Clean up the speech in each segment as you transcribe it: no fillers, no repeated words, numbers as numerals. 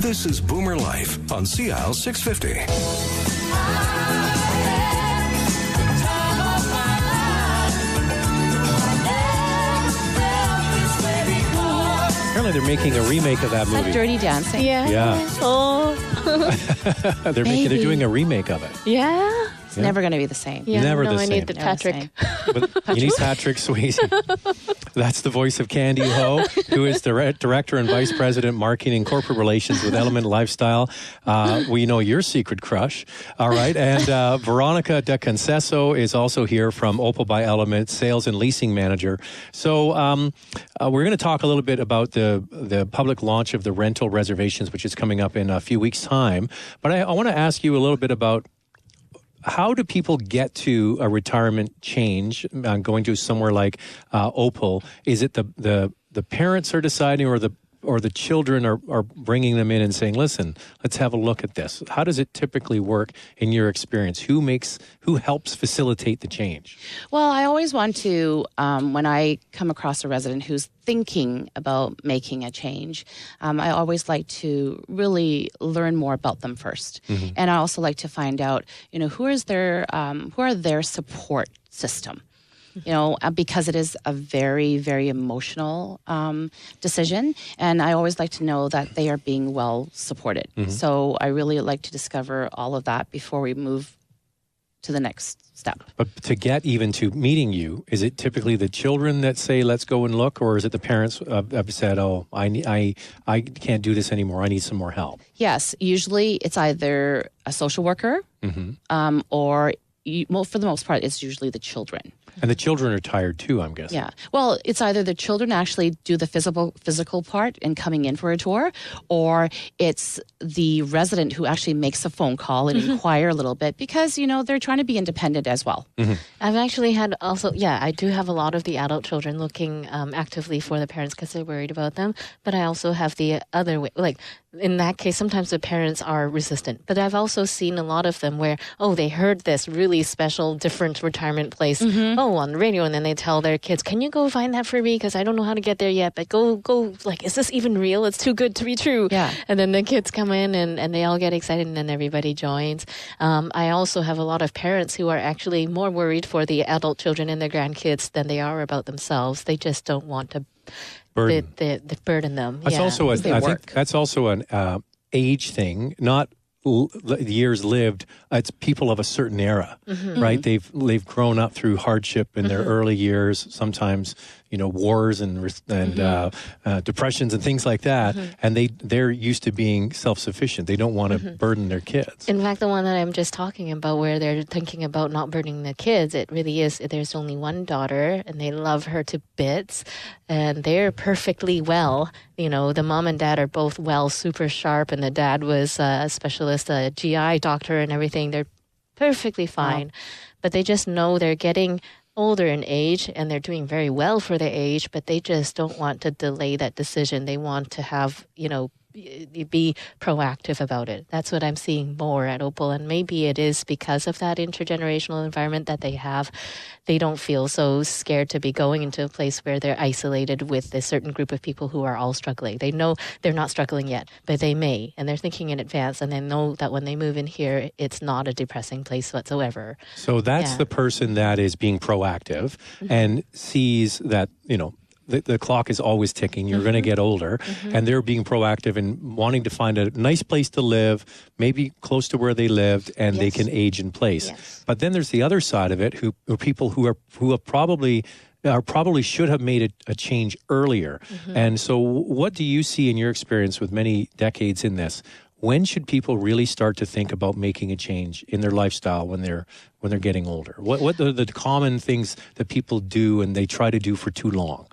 This is Boomer Life on CIL 650. Apparently they're making a remake of that movie. Dirty Dancing. Yeah. Oh. They're doing a remake of it. Yeah. It's never going to be the same. Yeah, Never the I same. need the Patrick. But you need Patrick Swayze. That's the voice of Candy Ho, who is the Director and Vice President, Marketing and Corporate Relations with Element Lifestyle. We know your secret crush. All right. And Veronica De Conceso is also here from Opal by Element, Sales and Leasing Manager. So we're going to talk a little bit about the public launch of the rental reservations, which is coming up in a few weeks' time. But I want to ask you a little bit about how do people get to a retirement change going to somewhere like Opal? Is it the parents are deciding, or the children are bringing them in and saying, listen, let's have a look at this? How does it typically work in your experience? Who helps facilitate the change? Well, I always want to, when I come across a resident who's thinking about making a change, I always like to really learn more about them first. Mm-hmm. And I also like to find out, who are their support system? Because it is a very, very emotional decision. And I always like to know that they are being well supported. Mm-hmm. So I really like to discover all of that before we move to the next step. But to get even to meeting you, is it typically the children that say, let's go and look, or is it the parents have said, oh, I can't do this anymore, I need some more help? Yes, usually it's either a social worker, mm-hmm. Or for the most part, it's usually the children. And the children are tired too, I'm guessing. Yeah. Well, it's either the children actually do the physical part in coming in for a tour, or it's the resident who actually makes a phone call and mm-hmm. inquire a little bit because, they're trying to be independent as well. Mm-hmm. I've actually had I do have a lot of the adult children looking actively for the parents because they're worried about them. But I also have the other way, like in that case, sometimes the parents are resistant. But I've also seen a lot of them where, they heard this really special, different retirement place, mm-hmm. On the radio, and then they tell their kids, can you go find that for me? Because I don't know how to get there yet, but go, is this even real? It's too good to be true. Yeah. And then the kids come in and they all get excited and then everybody joins. I also have a lot of parents who are actually more worried for the adult children and their grandkids than they are about themselves. They just don't want to burden them. That's also I think that's also an age thing, not years lived. It's people of a certain era, mm-hmm. right? They've grown up through hardship in their mm-hmm. early years, sometimes wars and mm-hmm. Depressions and things like that, mm-hmm. and they're used to being self-sufficient. They don't want to mm-hmm. burden their kids. In fact, the one that I'm just talking about, where they're thinking about not burdening the kids, it really is. There's only one daughter, and they love her to bits, and they're perfectly well. The mom and dad are both well, super sharp, and the dad was a specialist, a GI doctor, and everything. They're perfectly fine, but they just know they're getting older in age and they're doing very well for their age, but they just don't want to delay that decision. They want to have, be proactive about it. That's what I'm seeing more at Opal, and maybe it is because of that intergenerational environment that they have. They don't feel so scared to be going into a place where they're isolated with a certain group of people who are all struggling. They know they're not struggling yet, but they may, and they're thinking in advance, and they know that when they move in here, it's not a depressing place whatsoever. So that's the person that is being proactive mm-hmm. and sees that, the clock is always ticking. You're mm-hmm. going to get older, mm-hmm. and they're being proactive and wanting to find a nice place to live, maybe close to where they lived, and they can age in place. Yes. But then there's the other side of it, who are people who have probably should have made a change earlier. Mm-hmm. And so, what do you see in your experience with many decades in this? When should people really start to think about making a change in their lifestyle when they're getting older? What are the common things that people do and they try to do for too long?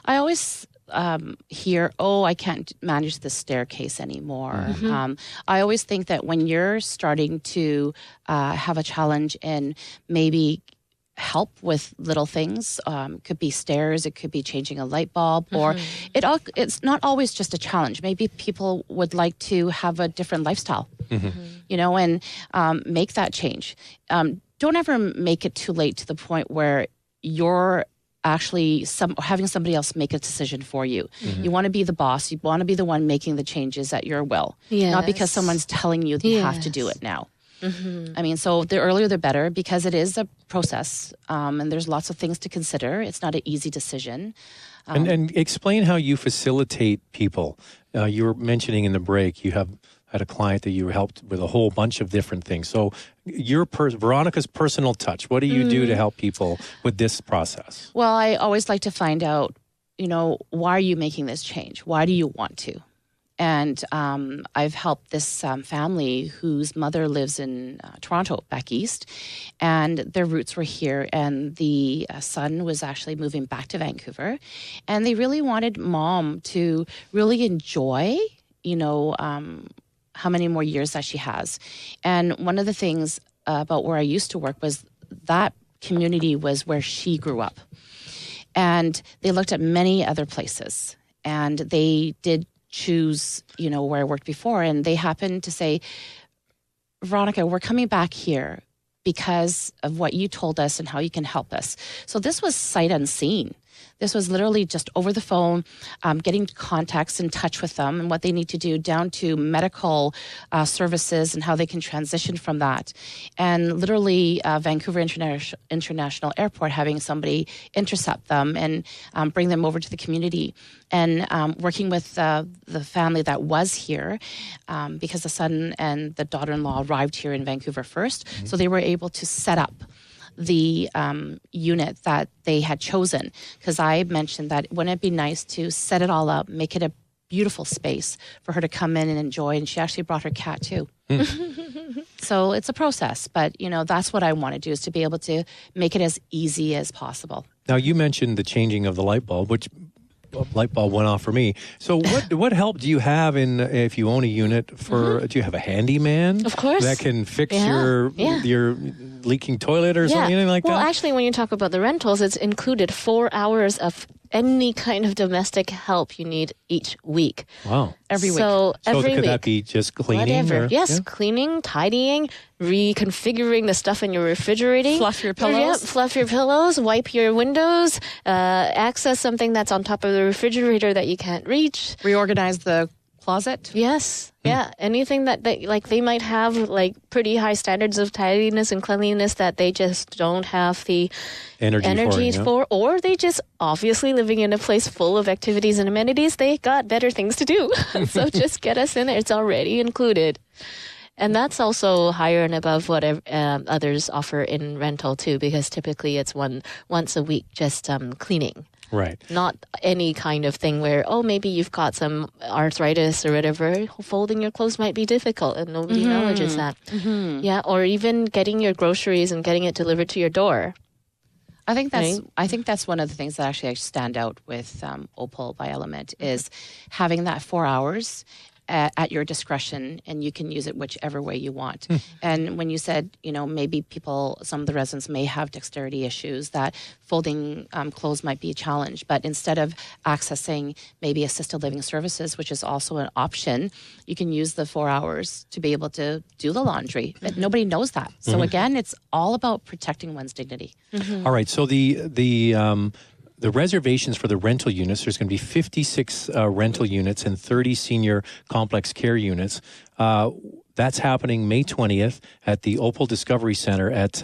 I always hear, I can't manage the staircase anymore. Mm-hmm. I always think that when you're starting to have a challenge in maybe help with little things, could be stairs, it could be changing a light bulb, or it's not always just a challenge. Maybe people would like to have a different lifestyle, and make that change. Don't ever make it too late to the point where you're actually having somebody else make a decision for you. You want to be the boss. You want to be the one making the changes at your will, not because someone's telling you that you have to do it now. I mean, so the earlier the better, because it is a process, and there's lots of things to consider. It's not an easy decision. And explain how you facilitate people. You were mentioning in the break, you had a client that you helped with a whole bunch of different things. So Veronica's personal touch, what do you do to help people with this process? Well, I always like to find out, why are you making this change? Why do you want to? And I've helped this family whose mother lives in Toronto, back east, and their roots were here. And the son was actually moving back to Vancouver. And they really wanted mom to really enjoy, how many more years that she has. And one of the things about where I used to work was that community was where she grew up. And they looked at many other places. And they did choose, where I worked before. And they happened to say, Veronica, we're coming back here because of what you told us and how you can help us. So this was sight unseen. This was literally just over the phone, getting contacts in touch with them and what they need to do, down to medical services and how they can transition from that. And literally Vancouver International Airport, having somebody intercept them and bring them over to the community. And working with the family that was here, because the son and the daughter-in-law arrived here in Vancouver first. So they were able to set up the unit that they had chosen, because I mentioned that wouldn't it be nice to set it all up, make it a beautiful space for her to come in and enjoy. And she actually brought her cat too. So it's a process, but that's what I want to do, is to be able to make it as easy as possible. Now you mentioned the changing of the light bulb, which light bulb went off for me. So what help do you have if you own a unit do you have a handyman? Of course. That can fix your leaking toilet or something like that? Well, actually, when you talk about the rentals, it's included 4 hours of any kind of domestic help you need each week. Wow. Every week. So every could week. That be just cleaning? Whatever. Yes, cleaning, tidying, reconfiguring the stuff in your refrigerator. Fluff your pillows. Yeah, fluff your pillows, wipe your windows, access something that's on top of the refrigerator that you can't reach. Reorganize the closet. Yes. Yeah. Anything that they might have pretty high standards of tidiness and cleanliness that they just don't have the energy for, or they just obviously living in a place full of activities and amenities, they got better things to do. So just get us in there. It's already included. And that's also higher and above what others offer in rental too, because typically it's once a week, just cleaning. Right. Not any kind of thing where, maybe you've got some arthritis or whatever. Folding your clothes might be difficult and nobody acknowledges that. Yeah, or even getting your groceries and getting it delivered to your door. I think that's one of the things that actually stand out with Opal by Element is having that 4 hours at your discretion, and you can use it whichever way you want. And when you said, maybe some of the residents may have dexterity issues, that folding clothes might be a challenge. But instead of accessing maybe assisted living services, which is also an option, you can use the 4 hours to be able to do the laundry. But nobody knows that. So again, it's all about protecting one's dignity. All right. So the reservations for the rental units, there's going to be 56 rental units and 30 senior complex care units. That's happening May 20th at the Opal Discovery Center at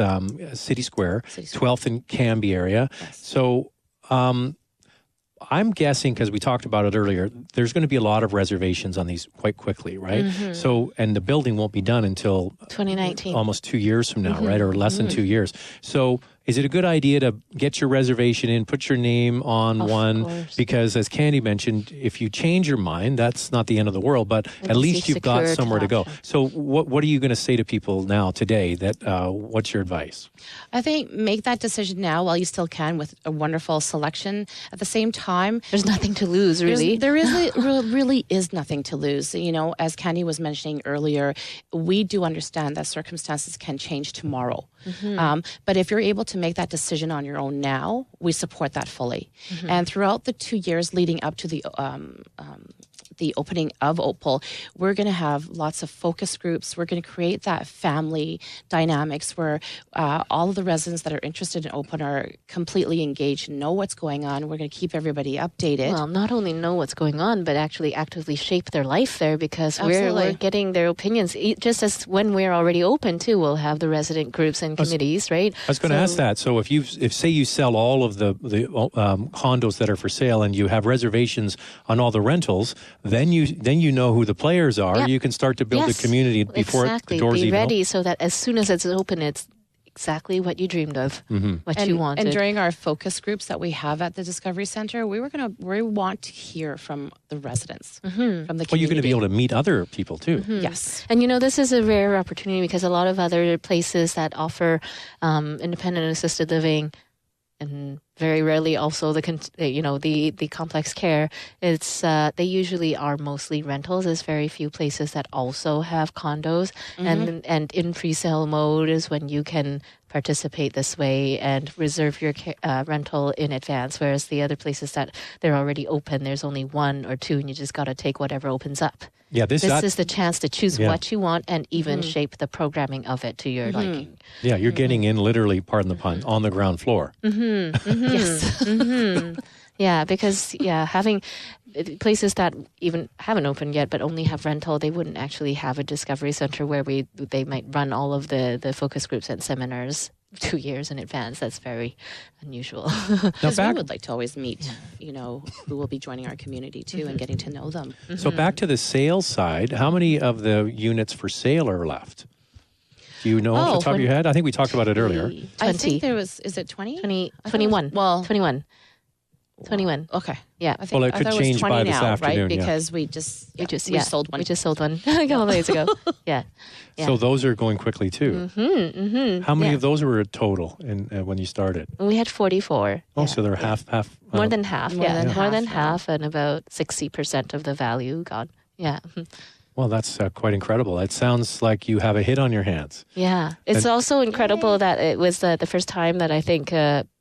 City Square, 12th and Cambie area. Yes. So I'm guessing, because we talked about it earlier, there's going to be a lot of reservations on these quite quickly, right? So, and the building won't be done until 2019, almost 2 years from now, right? Or less than 2 years. So is it a good idea to get your reservation in, put your name on one? Because as Candy mentioned, if you change your mind, that's not the end of the world, but at least you've got somewhere to go. So what are you going to say to people now today? What's your advice? I think make that decision now while you still can, with a wonderful selection. At the same time, there's nothing to lose, really. There really is nothing to lose. As Candy was mentioning earlier, we do understand that circumstances can change tomorrow. But if you're able to make that decision on your own now, we support that fully. And throughout the 2 years leading up to the opening of Opal, we're going to have lots of focus groups. We're going to create that family dynamics where all of the residents that are interested in Opal are completely engaged and know what's going on. We're going to keep everybody updated. Well, not only know what's going on, but actually actively shape their life there, because we're Absolutely. getting their opinions. Just as when we're already open too, we'll have the resident groups and committees, right? I was going to ask that. So if say you sell all of the condos that are for sale and you have reservations on all the rentals, then you know who the players are. Yeah. You can start to build Yes, a community before exactly. the doors Be even ready so that as soon as it's open, it's exactly what you dreamed of, what you wanted. And during our focus groups that we have at the Discovery Center, we want to hear from the residents, from the community. Well, you're going to be able to meet other people too. Yes. And this is a rare opportunity because a lot of other places that offer independent assisted living, and very rarely also the complex care, it's they usually are mostly rentals. There's very few places that also have condos, and in pre-sale mode is when you can participate this way and reserve your rental in advance. Whereas the other places that they're already open, there's only one or two, and you just got to take whatever opens up. Yeah, This is the chance to choose what you want and even shape the programming of it to your liking. Yeah, you're getting in literally, pardon the pun, on the ground floor. Yes. Yeah, because having places that even haven't opened yet but only have rental, they wouldn't actually have a Discovery Center where they might run all of the focus groups and seminars 2 years in advance. That's very unusual. Because we would like to always meet, who will be joining our community too and getting to know them. So back to the sales side, how many of the units for sale are left? Do you know off the top of your head? I think we talked about it earlier. 20. I think there was, is it 20? 21. Well, 21. 21. Okay. Yeah. I think, Well, it could I thought change was 20 by this now, afternoon, right? yeah. Because we sold one. We just sold one a couple days ago. Yeah. So those are going quickly too. How many of those were a total when you started? We had 44. Oh, so they're half. More than half. More than More than half, half, and about 60% of the value gone. Yeah. Well, that's quite incredible. It sounds like you have a hit on your hands. Yeah. It's also incredible that it was the first time that I think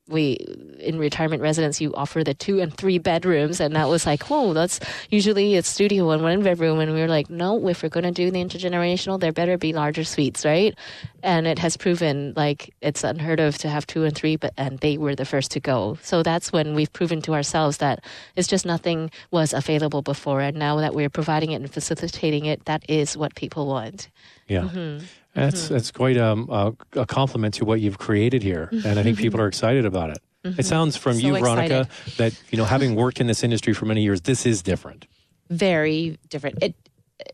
in retirement residence, you offer the 2 and 3 bedrooms. And that was like, whoa, that's usually it's studio and 1 bedroom. And we were like, no, if we're going to do the intergenerational, there better be larger suites, right? And it has proven like it's unheard of to have 2 and 3, and they were the first to go. So that's when we've proven to ourselves that it's just nothing was available before. And now that we're providing it and facilitating it, that is what people want. Yeah. That's quite a compliment to what you've created here. And I think people are excited about it. It sounds from So you, Veronica, excited. that, having worked in this industry for many years, this is different. Very different.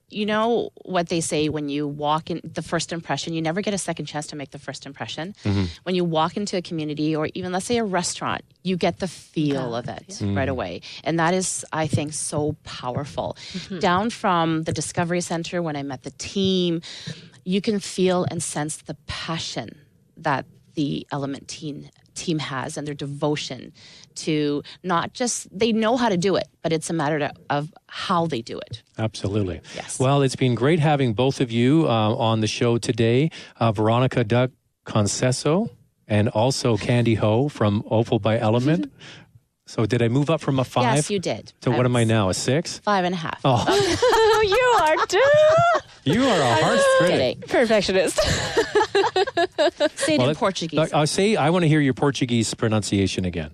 You know what they say when you walk in, the first impression, you never get a second chance to make the first impression. When you walk into a community or even, let's say, a restaurant, you get the feel of it right away. And that is, I think, so powerful. Down from the Discovery Center, when I met the team, you can feel and sense the passion that the Element team has and their devotion to not just, they know how to do it, but it's a matter of how they do it. Absolutely. Yes. Well, it's been great having both of you on the show today. Veronica Duck Conceso and also Candy Ho from Opal by Element. So did I move up from a 5? Yes, you did. So what am I now, a 6? 5.5. Oh, You are too you are a harsh critic. perfectionist. Say it in Portuguese. I want to hear your Portuguese pronunciation again.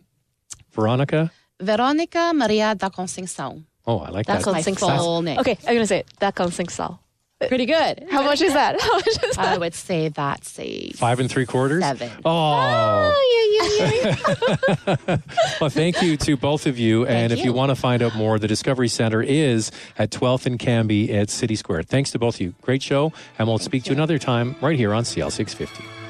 Veronica? Veronica Maria da Conceição. Oh, I like Da that. Conceição. full name. Okay, I'm going to say it. Da Conceição. Pretty good. How much is that? How much is that? I would say that's a 5 3/4? 7. Oh. Well, thank you to both of you. And if you want to find out more, the Discovery Center is at 12th and Cambie at City Square. Thanks to both of you. Great show. And we'll speak to you another time right here on CL 650.